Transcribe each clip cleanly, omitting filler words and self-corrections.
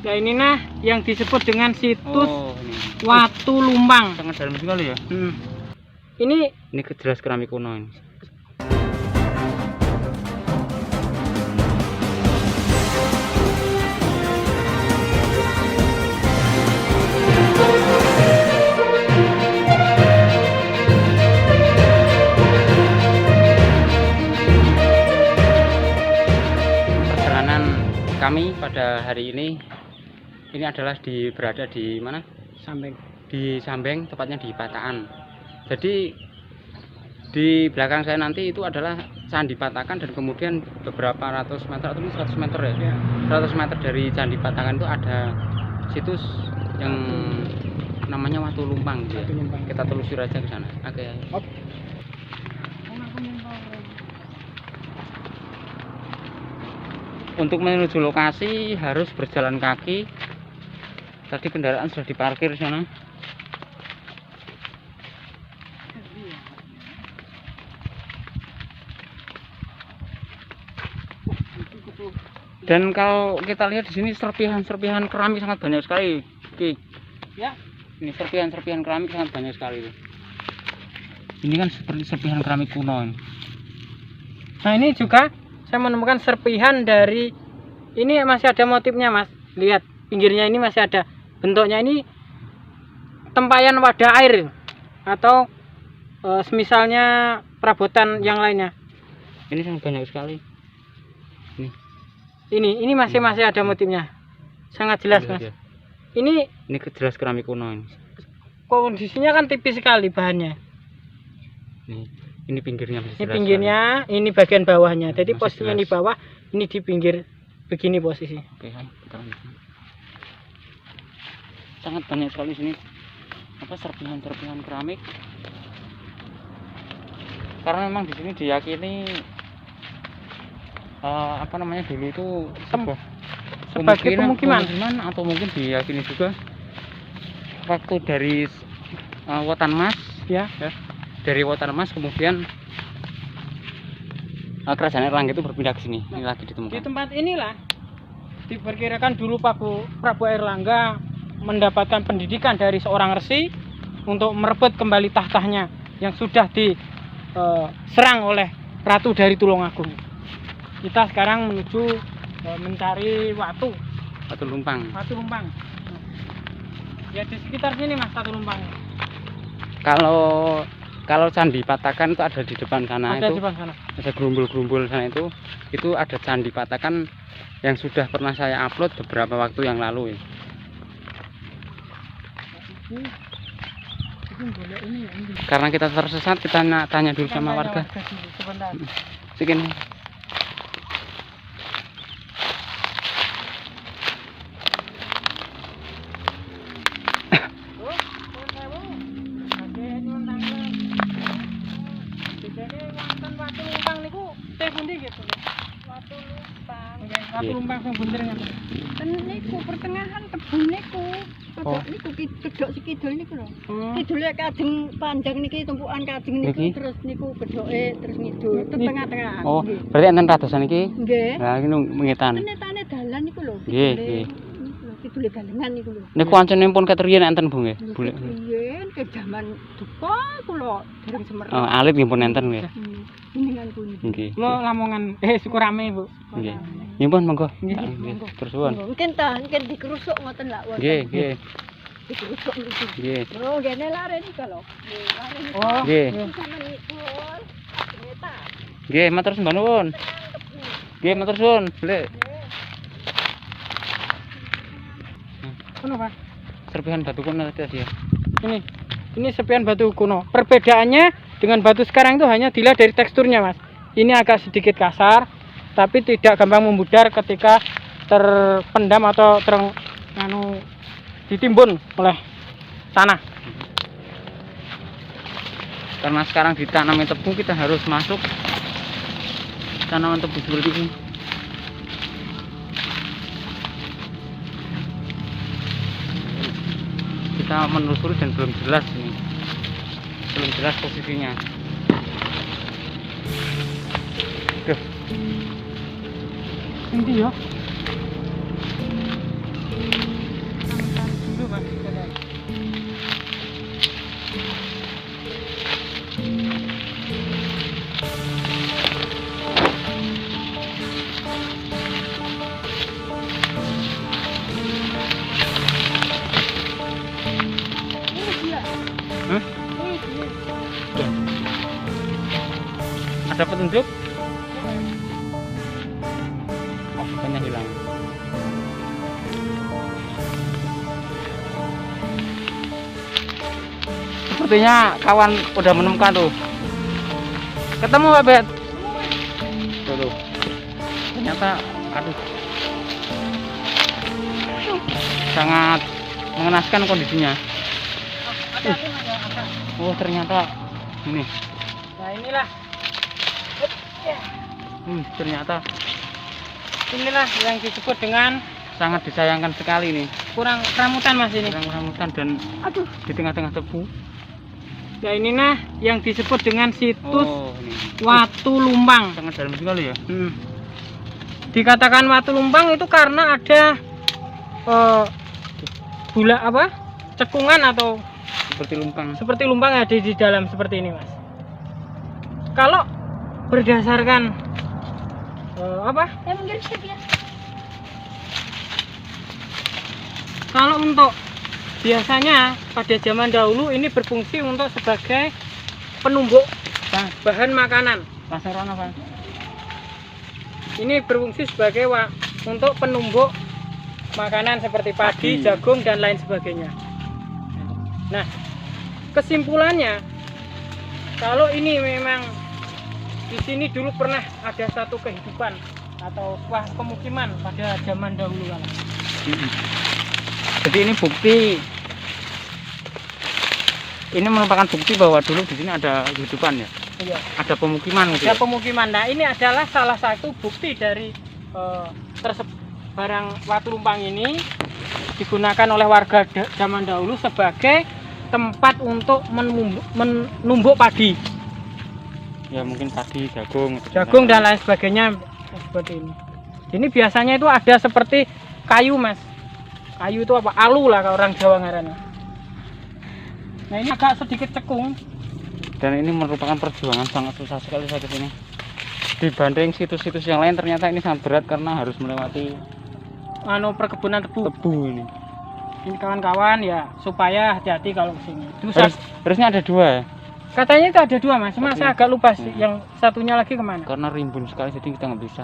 Nah ini nah yang disebut dengan situs ini. Watu Lumpang. Sangat dalam sekali ya. Ini Jelas keramik kuno ini. Perjalanan kami pada hari ini adalah berada di mana? Sambeng. Di Sambeng, tepatnya di Patakan. Jadi di belakang saya nanti itu adalah Candi Patakan, dan kemudian beberapa ratus meter atau 100 meter ya, 100 meter dari Candi Patakan itu ada situs yang namanya Watu Lumpang gitu ya. Kita telusuri aja ke sana. Oke. Untuk menuju lokasi harus berjalan kaki. Tadi kendaraan sudah diparkir di sana. Dan kalau kita lihat di sini serpihan keramik sangat banyak sekali. Oke. Ya. Ini serpihan keramik sangat banyak sekali. Ini kan seperti serpihan keramik kuno. Nah ini juga saya menemukan serpihan dari ini, masih ada motifnya Mas. Lihat pinggirnya ini masih ada. Bentuknya ini tempayan wadah air atau semisalnya perabotan yang lainnya. Ini sangat banyak sekali. Ini masih ada motifnya. Sangat jelas Mas. Ya. Ini jelas keramik kuno ini. Kondisinya kan tipis sekali bahannya. Ini pinggirnya masih jelas. Ini pinggirnya, sekali. Ini bagian bawahnya. Jadi posisinya di bawah, ini di pinggir begini posisi. Oke, sangat banyak sekali sini serpihan keramik. Karena memang di sini diyakini dulu itu sebagai pemukiman atau mungkin diyakini juga waktu dari Wotan Mas ya. Dari Wotan Mas kemudian Kerajaan Erlangga itu berpindah ke sini. Ini lagi ditemukan. Di tempat inilah diperkirakan dulu Prabu Erlangga mendapatkan pendidikan dari seorang resi untuk merebut kembali tahtanya yang sudah diserang oleh Ratu dari Tulungagung. Kita sekarang menuju mencari Watu Lumpang. Ya di sekitar sini Mas, Watu Lumpang. Kalau Candi Patakan itu ada di depan sana. Ada di depan sana. Ada gerumbul-gerumbul sana itu ada Candi Patakan yang sudah pernah saya upload beberapa waktu yang lalu ya. Karena kita tersesat, kita tanya dulu sama warga. Segini. Watu Lumpang sing bunder ngoten. Ten niku pertengahan kebun niku. Kodok niku kedok sikidul niku lho. Kidule kajeng panjang niki tumpukan kajeng niku terus niku kedoke terus ngidul tengah-tengah. Oh, berarti enten radosan iki? Nggih. Lah iki mengetan. Menetane dalan niku lho. Nggih. Kidule dalengan niku lho. Niku ancene pun ketriyen enten Bu nggih. Boleh. Riyen ke jaman duka kula dereng semerap. Oh, alit nggih pun enten nggih. Kuningan kuning. Nggih. Lo Lamongan Sukurame Bu. Nggih. Nyuwun monggo. Nggih. Terus suwun. Mungkin nggih dikerusuk ngoten lak wonten. Nggih. Dikerusuk niku. Nggih. Oh, ngene lare niku lho. Lare niku. Oh, nggih. Sampeyan nyuwun. Neta. Nggih, matur sembah nuwun. Nggih, matur suwun. Lek. Kuno Pak. Serpihan batu kuno tadi ya. Ini serpihan batu kuno. Perbedaannya dengan batu sekarang itu hanya dilihat dari teksturnya Mas. Ini agak sedikit kasar, tapi tidak gampang memudar ketika terpendam atau ditimbun oleh tanah. Karena sekarang ditanami tebu, kita harus masuk tanaman tebu seperti ini. Kita menelusuri dan belum jelas ini. Belum jelas posisinya. Ini ya. ada petunjuk? Oh, bukannya hilang. Sepertinya kawan udah menemukan tuh. Ketemu Pak Bet? Tuh. Ternyata, aduh, sangat mengenaskan kondisinya. Oh, ternyata ini. Nah, inilah. Ternyata Inilah yang disebut dengan sangat disayangkan sekali nih. kurang rambutan Mas ini. Kurang rambutan dan Aduh, di tengah-tengah tebu. Ya inilah yang disebut dengan situs Oh, ini. Watu Lumbang. Sangat dalam sekali ya. Dikatakan Watu Lumbang itu karena ada gula apa? Cekungan atau Seperti lumpang. seperti lumbang ada di dalam seperti ini Mas. Kalau berdasarkan apa? ya mungkin sekian. Kalau untuk biasanya pada zaman dahulu ini berfungsi untuk sebagai penumbuk bahan makanan. Pasaran apa? Ini berfungsi sebagai untuk penumbuk makanan seperti padi, jagung dan lain sebagainya. Nah, kesimpulannya kalau ini memang di sini dulu pernah ada satu kehidupan atau sebuah pemukiman pada zaman dahulu kala. Jadi ini bukti, ini merupakan bukti bahwa dulu di sini ada kehidupan ya, Iya. ada pemukiman gitu. Ada Ya? pemukiman. Nah, ini adalah salah satu bukti dari barang Watu Lumbang ini digunakan oleh warga zaman dahulu sebagai tempat untuk menumbuk padi, Ya mungkin padi, jagung, jagung dan lain sebagainya seperti ini. Ini biasanya itu ada seperti kayu Mas. Kayu itu apa? Alu lah kalau orang Jawa ngarannya. Nah, ini agak sedikit cekung. Dan ini merupakan perjuangan sangat susah sekali saya kesini. Dibanding situs-situs yang lain ternyata ini sangat berat karena harus melewati Perkebunan tebu. tebu ini. Ini kawan-kawan ya supaya hati-hati kalau kesini. Harusnya ada dua ya, Katanya itu ada dua Mas, cuma Tapi- saya agak lupa sih yang satunya lagi kemana. karena rimbun sekali jadi kita nggak bisa.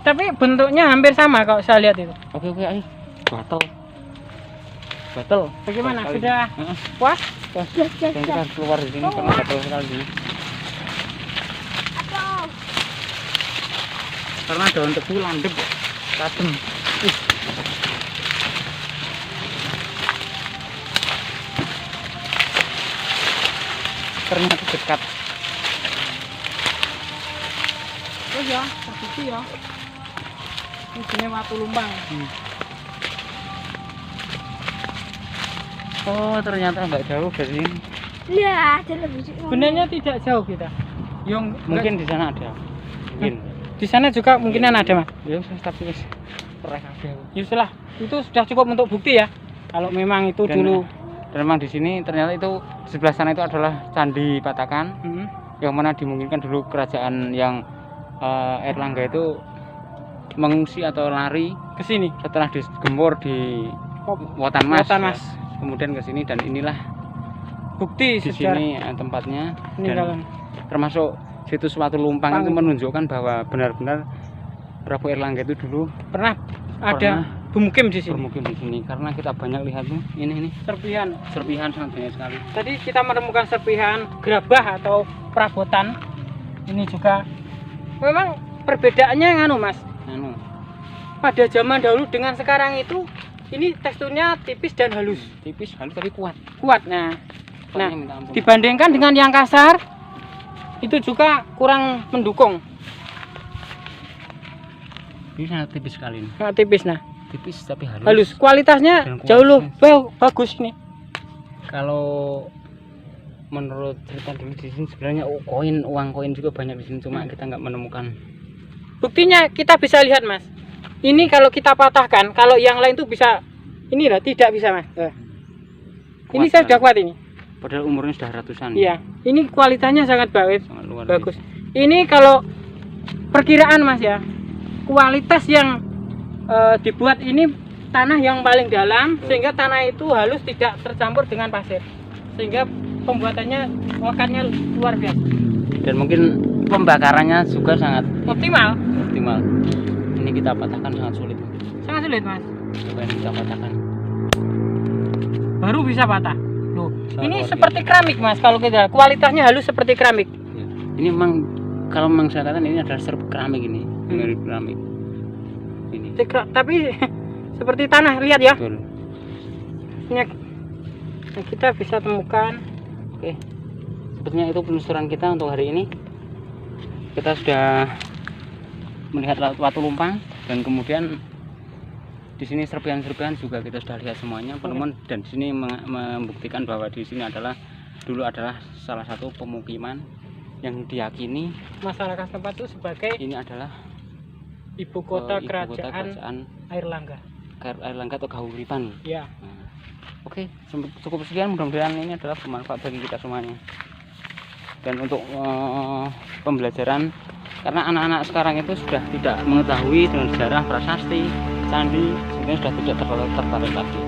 Tapi bentuknya hampir sama kalau saya lihat itu. Oke, ayo. Batal. Bagaimana? Sekali. Sudah Heeh. puas? Dan kita harus keluar di sini karena batal sekali sini. Karena daun tebu landep, tajam. Ternyata dekat. Oh ya, terbukti ya. Ini jenis Watu Lumbang. Oh, ternyata nggak jauh dari sini. Ya, ada lebih. Sebenarnya tidak jauh kita. Yang Mungkin di sana ada. Mungkin. di sana juga mungkinan ada Mas. Ya, tapi wis pereh kabeh. Ya sudah, itu sudah cukup untuk bukti ya. Kalau memang itu Dan- dulu. Dan memang di sini ternyata itu di sebelah sana itu adalah Candi Patakan, yang mana dimungkinkan dulu kerajaan yang Airlangga itu mengungsi atau lari Ke sini. setelah digempur di Oh, Wotan Mas. Wotan Mas. Kemudian ke sini dan inilah Bukti di sejarah sini tempatnya peninggalan. dan termasuk situs Watu Lumpang itu menunjukkan bahwa benar-benar Prabu Airlangga itu dulu Pernah ada bermukim di sini. bermukim di sini karena kita banyak lihat tuh ini Serpihan. serpihan sangat banyak sekali. Tadi kita menemukan serpihan gerabah atau perabotan. Ini juga memang perbedaannya nganu Mas. Anu, Pada zaman dahulu dengan sekarang itu ini teksturnya tipis dan halus. tipis halus tapi kuat. Kuat. Nah, Kuatnya minta ampun. dibandingkan dengan yang kasar itu juga kurang mendukung. Ini sangat tipis sekali nih. Sangat tipis nah. Tipis tapi halus. Halus. Kualitasnya Dan kuat. jauh lebih bagus nih. Kalau menurut cerita dulu di sini sebenarnya uang koin juga banyak di sini cuma kita nggak menemukan. Buktinya kita bisa lihat Mas. Ini kalau kita patahkan, kalau yang lain tuh bisa ini lah tidak bisa Mas. Ini saya sudah kuat ini. Padahal umurnya sudah ratusan. Iya. Ini kualitasnya sangat bagus. Sangat luar Bagus. biasa. Ini kalau perkiraan Mas ya. Kualitas yang dibuat ini tanah yang paling dalam sehingga tanah itu halus tidak tercampur dengan pasir. Sehingga pembuatannya lekatnya luar biasa. Dan mungkin pembakarannya juga sangat Optimal. optimal. Ini kita patahkan sangat sulit. Sangat sulit, Mas. Coba ini kita patahkan. Baru bisa patah. Loh, Sangat ini luar seperti keramik, Mas. Kalau kita kualitasnya halus seperti keramik. Ya. Ini memang kalau memang saya katakan ini adalah serp keramik ini, mirip keramik. Ini. Tapi seperti tanah, lihat ya. Betul. Ini yang kita bisa temukan. Oke. Sepertinya itu penelusuran kita untuk hari ini. Kita sudah melihat Watu Lumpang dan kemudian di sini serpihan-serpihan juga kita sudah lihat semuanya, teman-teman. Dan di sini membuktikan bahwa di sini dulu adalah salah satu pemukiman yang diyakini Masyarakat tempat itu sebagai ini adalah ibu kota kerajaan Airlangga. Airlangga atau Kahuripan. Ya. Nah, oke, cukup sekian. Mudah-mudahan ini adalah bermanfaat bagi kita semuanya. Dan untuk pembelajaran, karena anak-anak sekarang itu sudah tidak mengetahui dengan sejarah prasasti, candi, sehingga sudah tidak tertarik lagi.